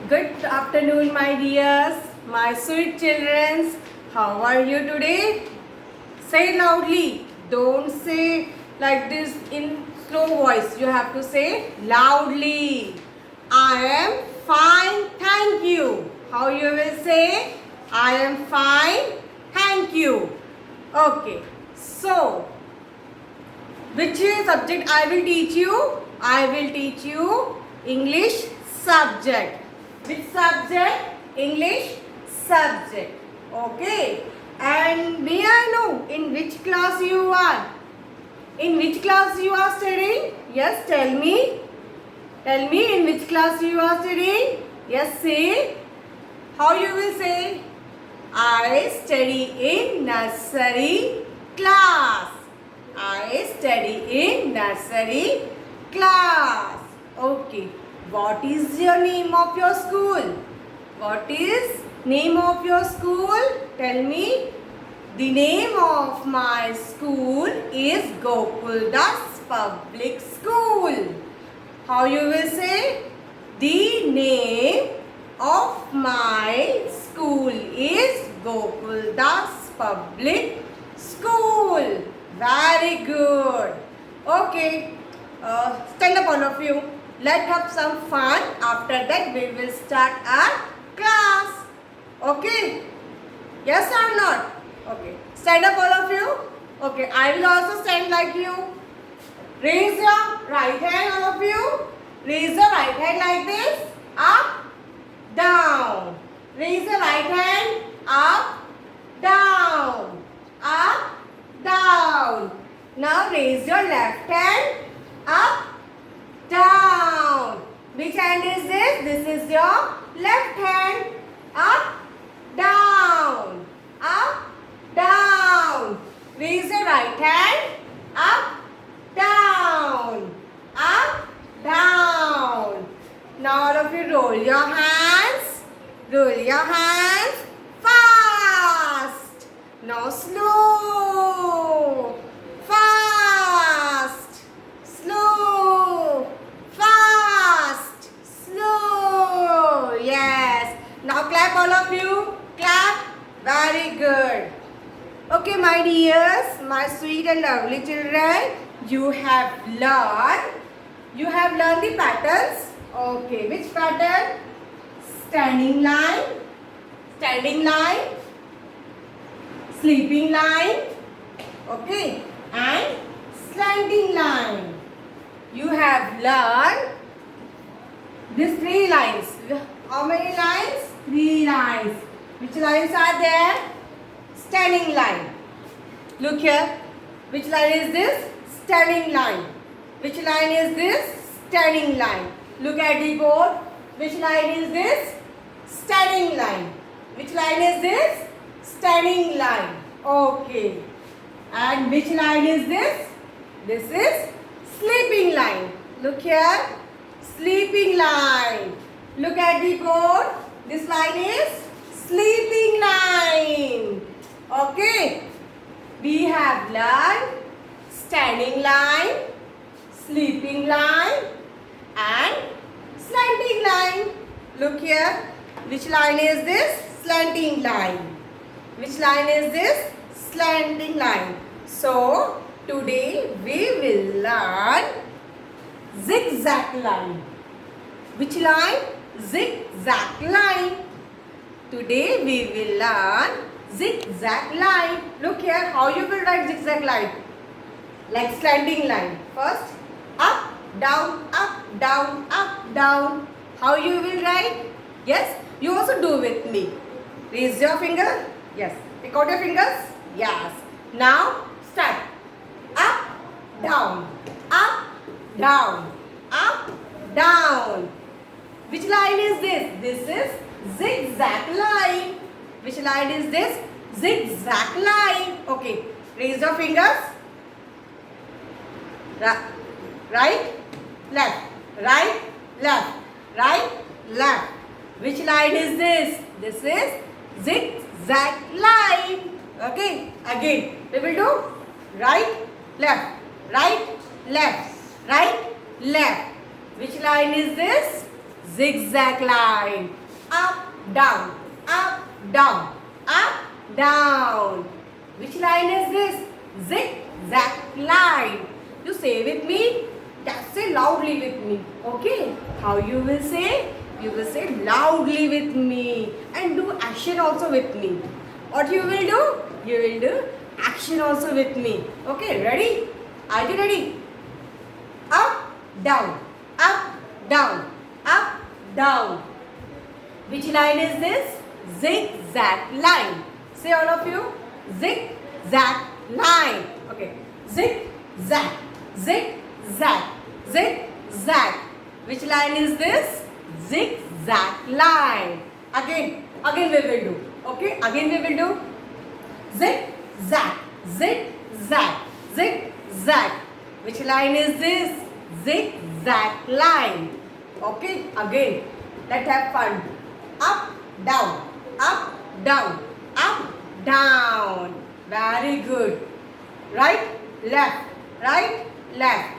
Good afternoon, my dears, my sweet children. How are you today? Say loudly. Don't say like this in slow voice. You have to say loudly. I am fine, thank you. How you will say? I am fine, thank you. Okay. So, which subject I will teach you? I will teach you English subject. Which subject? English subject. Okay. And may I know in which class you are? In which class you are studying? Yes, tell me. Tell me in which class you are studying? Yes, say. How you will say? I study in nursery class. I study in nursery class. Okay. What is your name of your school? What is name of your school? Tell me. The name of my school is Gokuldas Public School. How you will say? The name of my school is Gokuldas Public School. Very good. Okay. Stand up all of you. Let's have some fun. After that we will start our class. Okay. Yes or not? Okay. Stand up all of you. Okay. I will also stand like you. Raise your right hand all of you. Raise your right hand like this. Up, down. Raise your right hand. Up, down. Up, down. Now raise your left hand. Up, down. Which hand is this? This is your left hand. Up, down. Up, down. Raise your right hand. Up, down. Up, down. Now all of you roll your hands. Roll your hands fast. Now slow. Fast. Slow. Fast. Slow. Yes. Now clap all of you. Clap. Very good. Okay, my dears, my sweet and lovely children, you have learned the patterns. Okay, which pattern? Standing line, sleeping line, okay, and slanting line. You have learned these 3 lines. How many lines? 3 lines. Which lines are there? Standing line. Look here. Which line is this? Standing line. Which line is this? Standing line. Look at the board. Which line is this? Standing line. Which line is this? Standing line. Okay. And which line is this? This is sleeping line. Look here. Sleeping line. Look at the board. This line is sleeping line. Okay. We have learned standing line, sleeping line and slanting line. Look here. Which line is this? Slanting line. Which line is this? Slanting line. So, today we will learn zigzag line. Which line? Zigzag line. Today we will learn zigzag line. Look here, how you will write zigzag line? Like slanting line. First, up, down, up, down, up, down. How you will write? Yes, you also do with me. Raise your finger. Yes. Pick out your fingers. Yes. Now, start. Up, down, up, down, up, down. Which line is this? This is zigzag line. Which line is this? Zigzag line. Okay. Raise your fingers. Right, left, right, left, right, left. Which line is this? This is zigzag line. Okay. Again, we will do right, left, right, left, right, left. Which line is this? zigzag line. Up, down, up, down, up, down. Which line is this? Zigzag line. You say with me? Say loudly with me. Okay? How you will say? You will say loudly with me and do action also with me. What you will do? You will do action also with me. Okay, ready? Are you ready? Up, down, up, down, up, down. Which line is this? Zigzag line. Say all of you. Zigzag line. Okay. Zigzag, zigzag, zigzag. Which line is this? Zigzag line. Again we will do. Okay, again we will do. Zigzag, zigzag, zigzag. Which line is this? Zigzag line. Okay, again. Let's have fun. Up, down, up, down, up, down. Very good. Right, left, right, left.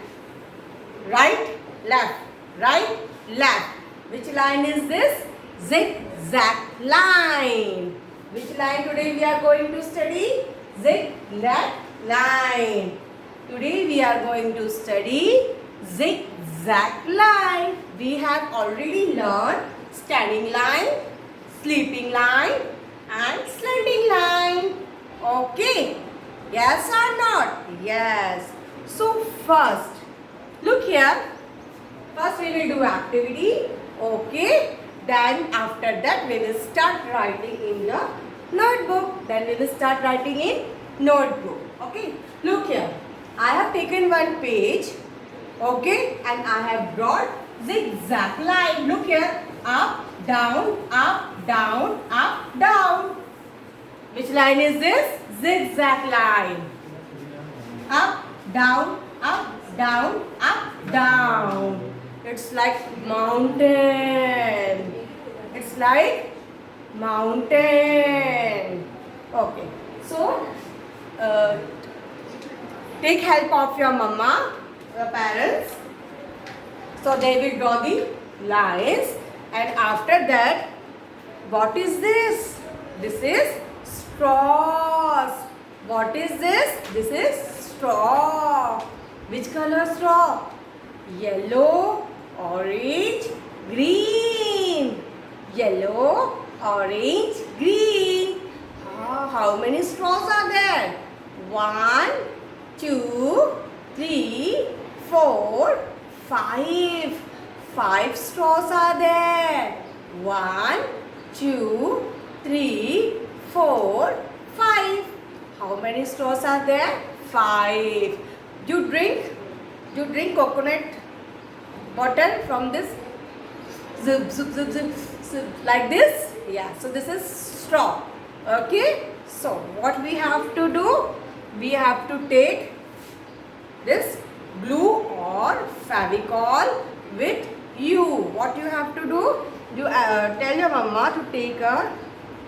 Right, left, right, left. Which line is this? Zigzag line. Which line today we are going to study? Zigzag line. Today we are going to study zigzag line. We have already learned standing line, sleeping line and slanting line. Okay. Yes or not? Yes. So first, look here. First we will do activity. Okay. Then after that we will start writing in the notebook. Then we will start writing in notebook. Okay. Look here. I have taken one page. Okay. And I have brought zigzag line. Look here. Up, down, up, down, up, down. Which line is this? Zigzag line. Up, down, up, down, up, down. It's like mountain. It's like mountain. Okay. So, take help of your mama, your parents. So they will draw the lines. And after that, what is this? This is straws. What is this? This is straw. Which color straw? Yellow, orange, green. Yellow, orange, green. How many straws are there? 1, 2, 3, 4, 5. 5 straws are there. 1, 2, 3, 4, 5. How many straws are there? 5. You drink coconut water from this zip, zip, zip, zip, zip, like this. Yeah, so this is straw. Okay, so what we have to do? We have to take this glue or Fevicol with you. What you have to do? You tell your mama to take a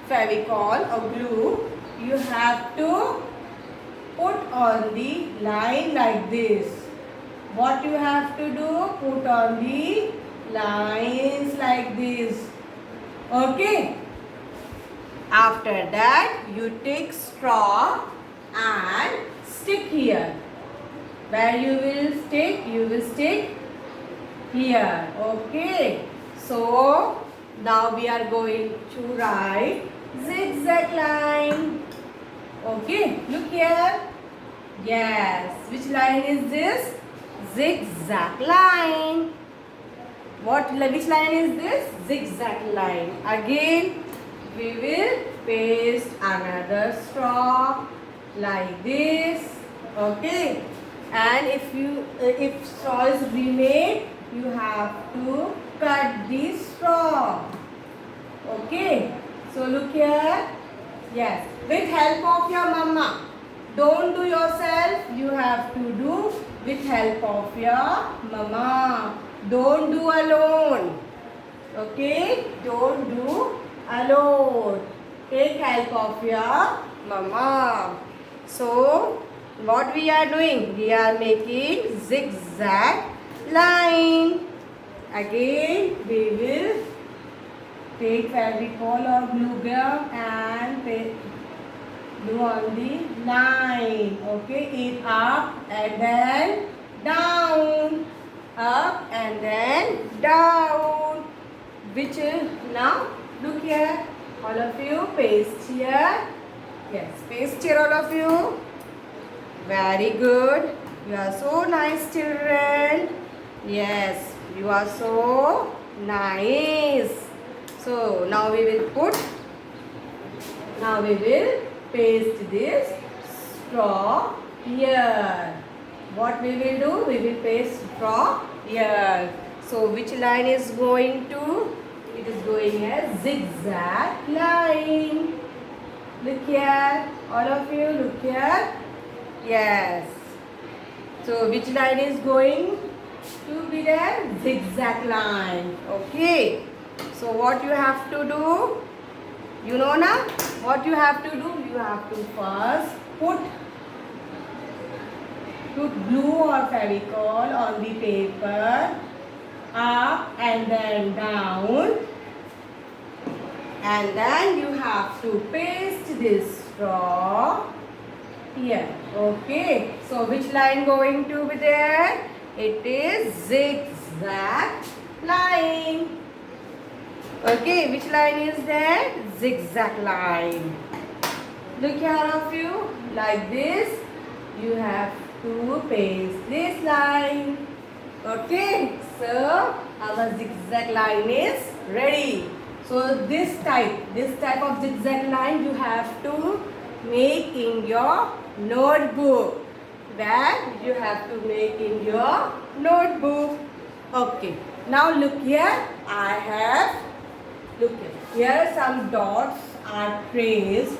Fevicol or glue. You have to put on the line like this. What you have to do? Put on the lines like this. Okay. After that, you take straw and stick here. Where you will stick? You will stick here. Okay. So, now we are going to write zigzag line. Okay. Look here. Yes. Which line is this? Zigzag line. Which line is this? Zigzag line. Again, we will paste another straw like this. Okay. And if straw is remade, you have to cut the straw. Okay. So look here. Yes. With help of your mama. Don't do yourself. You have to do with help of your mama. Don't do alone. Okay. Don't do alone. Take help of your mama. So, what we are doing? We are making zigzag line. Again, we will take Fevicol or glue gun and glue on the line. Okay, it up and then down, up and then down. Which now look here, all of you paste here. Yes, paste here all of you. Very good. You are so nice children. Yes, you are so nice. So now we will paste this straw here. What we will do? We will paste straw here. So which line is going to? It is going as zigzag line. Look here. All of you look here. Yes. So which line is going to be there? Zigzag line. Okay. So what you have to do? You know na? What you have to do? You have to first put glue or Fevicol on the paper, up and then down, and then you have to paste this straw here. Okay, so which line going to be there? It is zigzag line. Okay, which line is there? Zigzag line. Look here all of you, like this you have to paste this line. Okay, so our zigzag line is ready. So this type of zigzag line you have to make in your notebook. Where you have to make in your notebook. Okay, now look here, look here some dots are traced.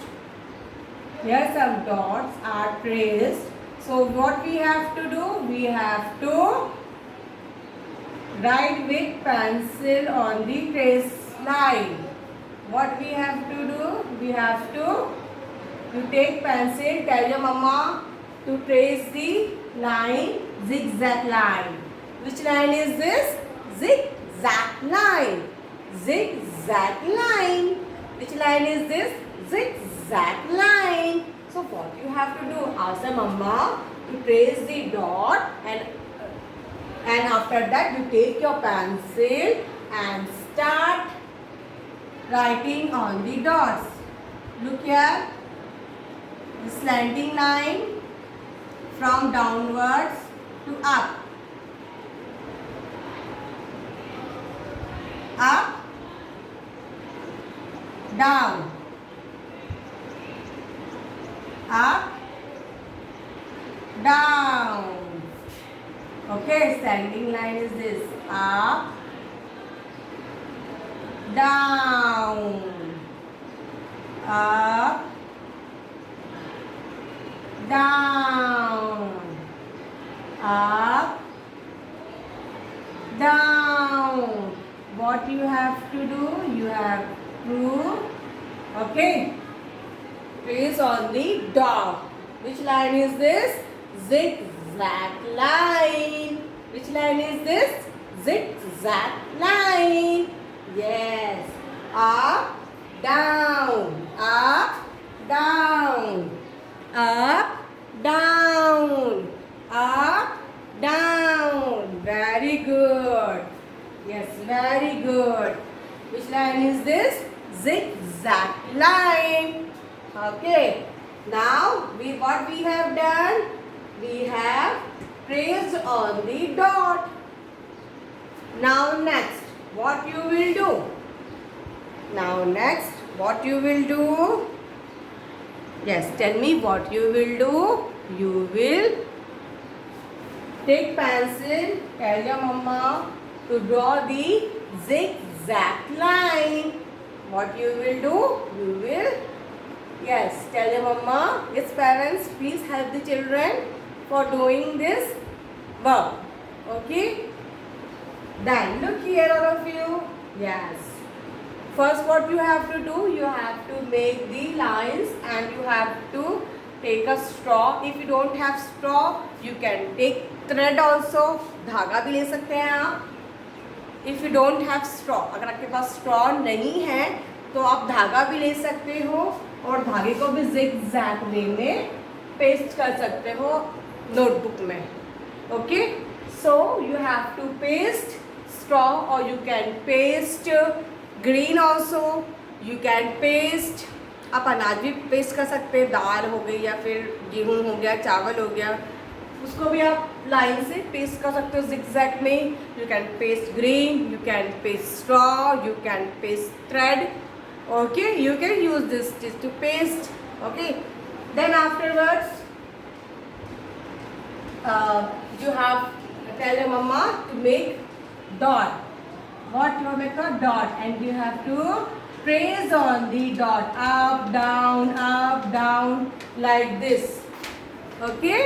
Here some dots are traced. So what we have to do? We have to write with pencil on the trace line. What we have to do? We have to take pencil, tell your mama to trace the line, zigzag line. Which line is this? Zigzag line. Zigzag line. Which line is this? Zigzag line. So what you have to do? Ask the mama to trace the dot, and after that you take your pencil and start writing on the dots. Look here, the slanting line from downwards to up. Up, down, up, down. Okay, standing line is this: up, down, up, down, up, down. What you have to do? You have to, okay, trace on the dot. Which line is this? Zigzag line. Which line is this? Zigzag line. Yes. Up, down, up, down, up, down, up, down. Very good. Yes, very good. Which line is this? Zigzag line. Okay. Now, what we have done? We have traced on the dot. Now next, what you will do? Now next, what you will do? Yes, tell me what you will do. You will take pencil, tell your mama to draw the zigzag line. What you will do? You will, yes, tell your mama. Yes, parents, please help the children for doing this work. Okay? Then look here all of you. Yes. First what you have to do? You have to make the lines and you have to take a straw. If you don't have straw, you can take thread also. धागा भी ले सकते हैं आप. If you don't have straw, अगर आपके पास straw नहीं है तो आप धागा भी ले सकते हो और धागे को भी जिग-जैग वे में पेस्ट कर सकते हो नोटबुक में. Okay, so you have to paste straw और you can paste green also. You can paste, आप अनाज भी पेस्ट कर सकते हैं, दाल हो गई या फिर गेहूँ हो गया, चावल हो गया, उसको भी आप लाइन से पेस्ट कर सकते हो जिग-जैग में. You can paste green, you can paste straw, you can paste thread. Okay, you can use this to paste. Okay, then afterwards you have tell your mama to make dot. What you make a dot, and you have to trace on the dot up down like this. Okay,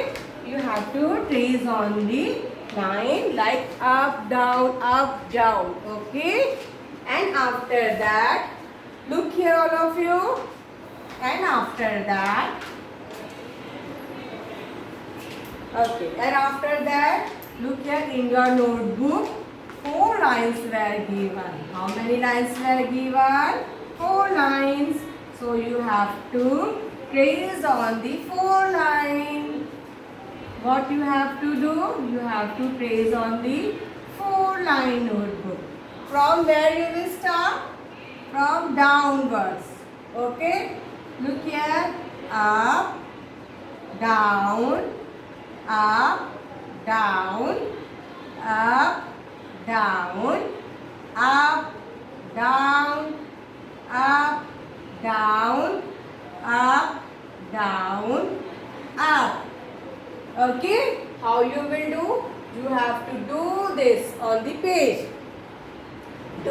you have to trace on the line like up down. Okay, and after that, look here all of you, and after that, okay, and after that, look here in your notebook, 4 lines were given. How many lines were given? 4 lines. So you have to trace on the 4 line. What you have to do? You have to trace on the 4 line notebook. From where you will start? From downwards. Okay, look here, up down, up down, up down, up down, up down, up down, up. Okay, how you will do? You have to do this on the page.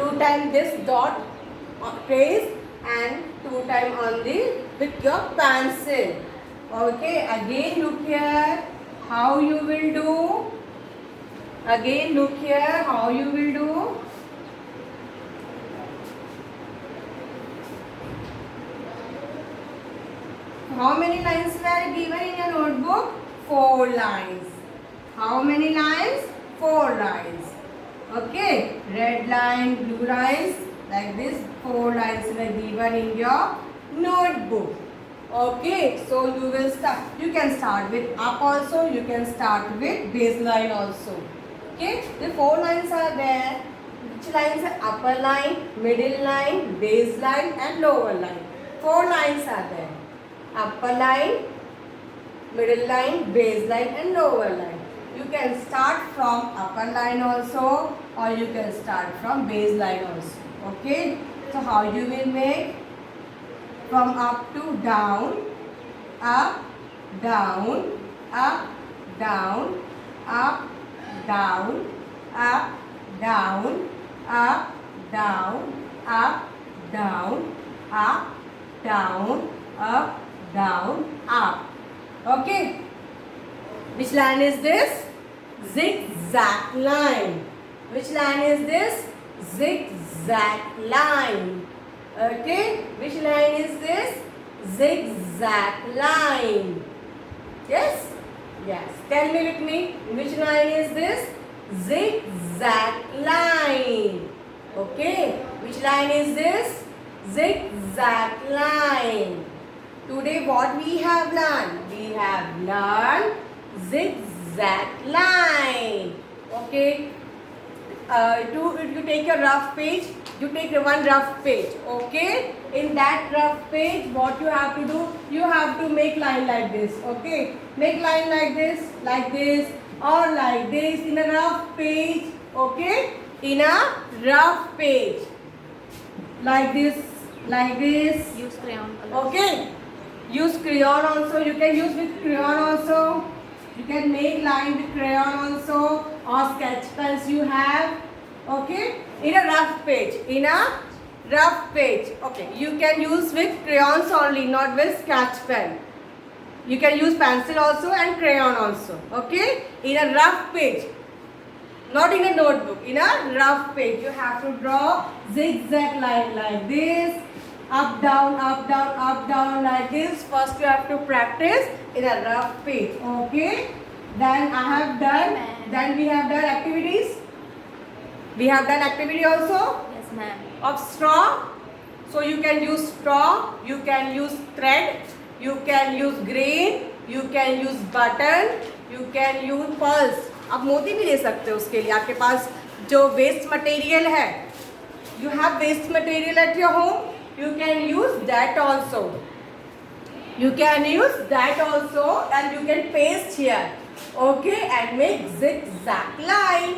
2 times this dot trace and 2 times on the with your pencil. Okay, again look here how you will do. Again look here how you will do. How many lines were given in your notebook? 4 lines. How many lines? 4 lines. Okay, red line, blue lines. Like this, 4 lines were given in your notebook. Okay, so you will start. You can start with up also. You can start with baseline also. Okay, the 4 lines are there. Which lines are upper line, middle line, baseline, and lower line? 4 lines are there. Upper line, middle line, baseline, and lower line. You can start from upper line also, or you can start from baseline also. Okay, so how you will make? From up to down, up down, up down, up down, up down, up down, up down, up down, up down, up. Okay, which line is this? Zig-zag line. Which line is this? Zig-zag line. Okay, which line is this? Zig-zag line. Yes? Yes. Tell me with me, which line is this? Zig-zag line. Okay, which line is this? Zig-zag line. Today what we have learned? We have learned zig-zag line. Okay. You take a rough page. You take one rough page. Okay. In that rough page, what you have to do? You have to make line like this. Okay. Make line like this, or like this in a rough page. Okay. In a rough page, like this, like this. Use crayon colors. Okay. Use crayon also. You can use with crayon also. You can make line with crayon also, or sketch pens you have. Okay, in a rough page. In a rough page. Okay, you can use with crayons only, not with sketch pen. You can use pencil also and crayon also. Okay, in a rough page, not in a notebook. In a rough page, you have to draw zigzag line like this. Up down, up down, up down like this. First you have to practice in a rough page. Okay. Then I have done. Then we have done activities. We have done activity also Yes, ma'am. of straw. So you can use straw, you can use thread, you can use grain, you can use button, you can use pulse. आप मोती भी ले सकते हो उसके लिए. आपके पास जो वेस्ट मटेरियल है, you have waste material at your home, you can use that also. You can use that also and you can paste here. Okay, and make zigzag line.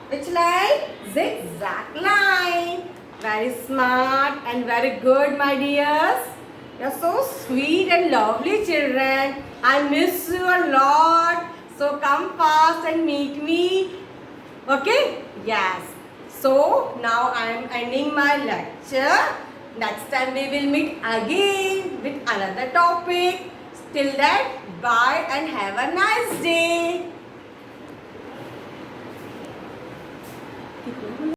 Which line? Zigzag line. Very smart and very good, my dears. You're so sweet and lovely children. I miss you a lot. So come fast and meet me. Okay? Yes. So now I am ending my lecture. Next time we will meet again with another topic. Till then, bye and have a nice day.